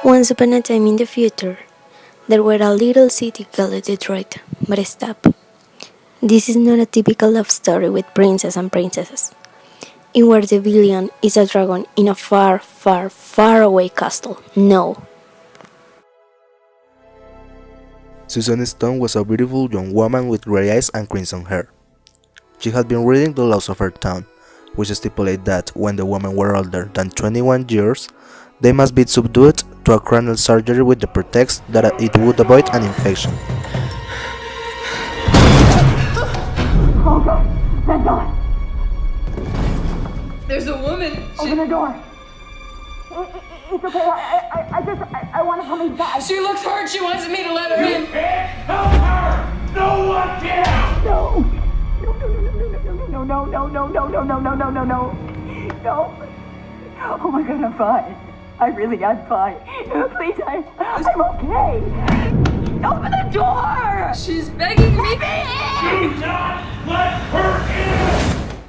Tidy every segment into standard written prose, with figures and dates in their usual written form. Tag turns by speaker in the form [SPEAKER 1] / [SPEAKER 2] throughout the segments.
[SPEAKER 1] Once upon a time in the future, there were a little city called Detroit, but stop. This is not a typical love story with princes and princesses, in where the villain is a dragon in a far, far, far away castle. No.
[SPEAKER 2] Susan Stone was a beautiful young woman with gray eyes and crimson hair. She had been reading the laws of her town, which stipulate that when the women were older than 21 years, they must be subdued to a cranial surgery with the pretext that it would avoid an infection.
[SPEAKER 3] Oh God, that door!
[SPEAKER 4] There's a woman.
[SPEAKER 3] Open the door. It's okay. I want to come inside.
[SPEAKER 4] She looks hurt. She wants me to let her in.
[SPEAKER 5] Can't help her! No one can!
[SPEAKER 3] No. No. Oh my God, I'm fine. I'm fine. Please, I'm okay. Open the door!
[SPEAKER 4] She's begging me.
[SPEAKER 5] Do not let her in!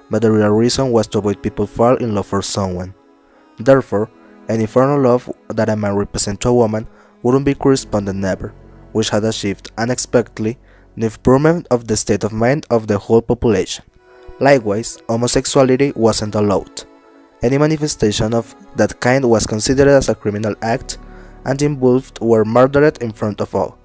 [SPEAKER 2] But the real reason was to avoid people fall in love for someone. Therefore, any form of love that a man represents to a woman wouldn't be corresponded never, which had achieved unexpectedly the improvement of the state of mind of the whole population. Likewise, homosexuality wasn't allowed. Any manifestation of that kind was considered as a criminal act, and the involved were murdered in front of all.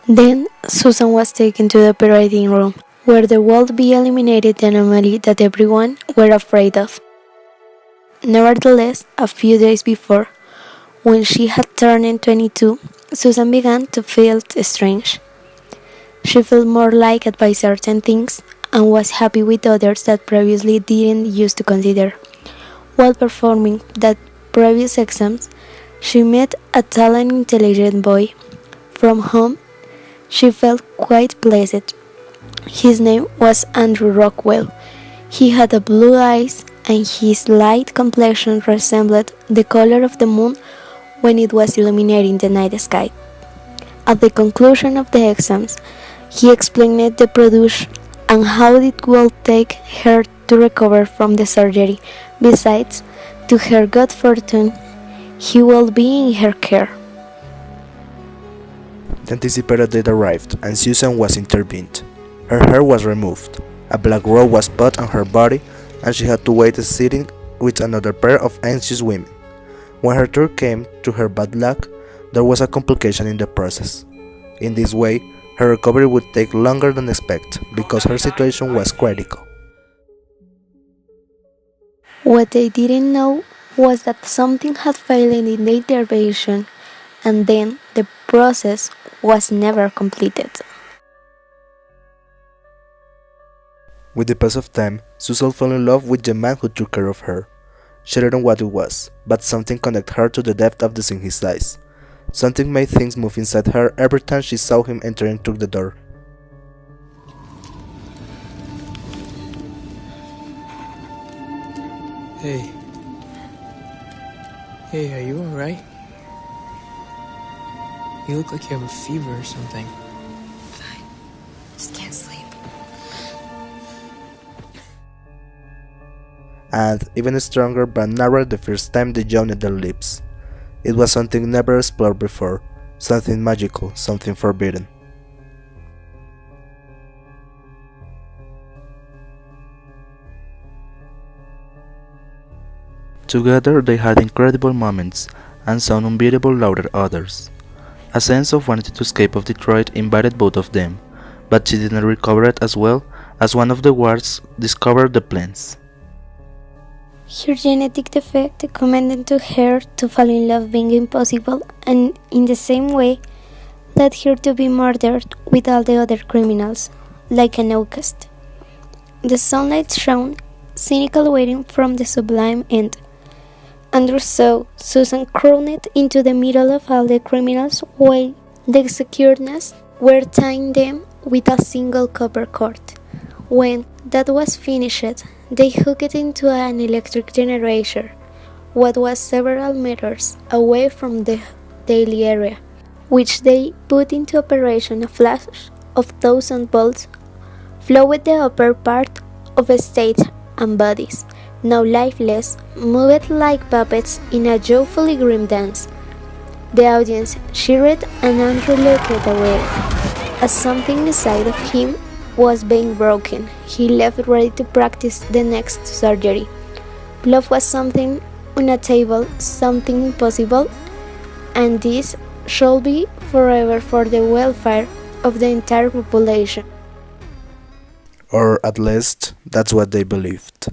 [SPEAKER 1] Then Susan was taken to the operating room, where there would be eliminated the anomaly that everyone were afraid of. Nevertheless, a few days before, when she had turned 22, Susan began to feel strange. She felt more liked by certain things and was happy with others that previously didn't used to consider. While performing that previous exams, she met a tall and intelligent boy, from whom she felt quite pleased. His name was Andrew Rockwell. He had blue eyes, and his light complexion resembled the color of the moon when it was illuminating the night sky. At the conclusion of the exams, he explained the procedure and how it would take her to recover from the surgery. Besides, to her good fortune, he would be in her care.
[SPEAKER 2] The anticipated date arrived, and Susan was intervened. Her hair was removed, a black robe was put on her body, and she had to wait sitting with another pair of anxious women. When her turn came to her bad luck, there was a complication in the process. In this way, her recovery would take longer than expected, because her situation was critical.
[SPEAKER 1] What they didn't know was that something had failed in the intervention, and then the process was never completed.
[SPEAKER 2] With the pass of time, Susan fell in love with the man who took care of her. She didn't know what it was, but something connected her to the depth of in his eyes. Something made things move inside her every time she saw him entering through the door.
[SPEAKER 6] Hey. Hey, are you alright? You look like you have a fever or something.
[SPEAKER 4] Fine. Just can't sleep.
[SPEAKER 2] And, even stronger but narrower the first time they joined their lips. It was something never explored before, something magical, something forbidden. Together they had incredible moments, and some unbeatable lauded others. A sense of wanting to escape of Detroit invited both of them, but she didn't recover it as well as one of the guards discovered the plans.
[SPEAKER 1] Her genetic defect commanded to her to fall in love being impossible, and in the same way led her to be murdered with all the other criminals, like an outcast. The sunlight shone, cynical waiting from the sublime end. Andrew saw Susan crowned into the middle of all the criminals while the executors were tying them with a single copper cord. When that was finished, they hooked it into an electric generator, what was several meters away from the daily area, which they put into operation. A flash of 1,000 volts flowed the upper part of a stage and bodies, now lifeless, moved like puppets in a joyfully grim dance. The audience cheered and Andrew looked away. As something inside of him was being broken, he left ready to practice the next surgery. Love was something unattainable, something impossible, and this should be forever for the welfare of the entire population.
[SPEAKER 2] Or at least, that's what they believed.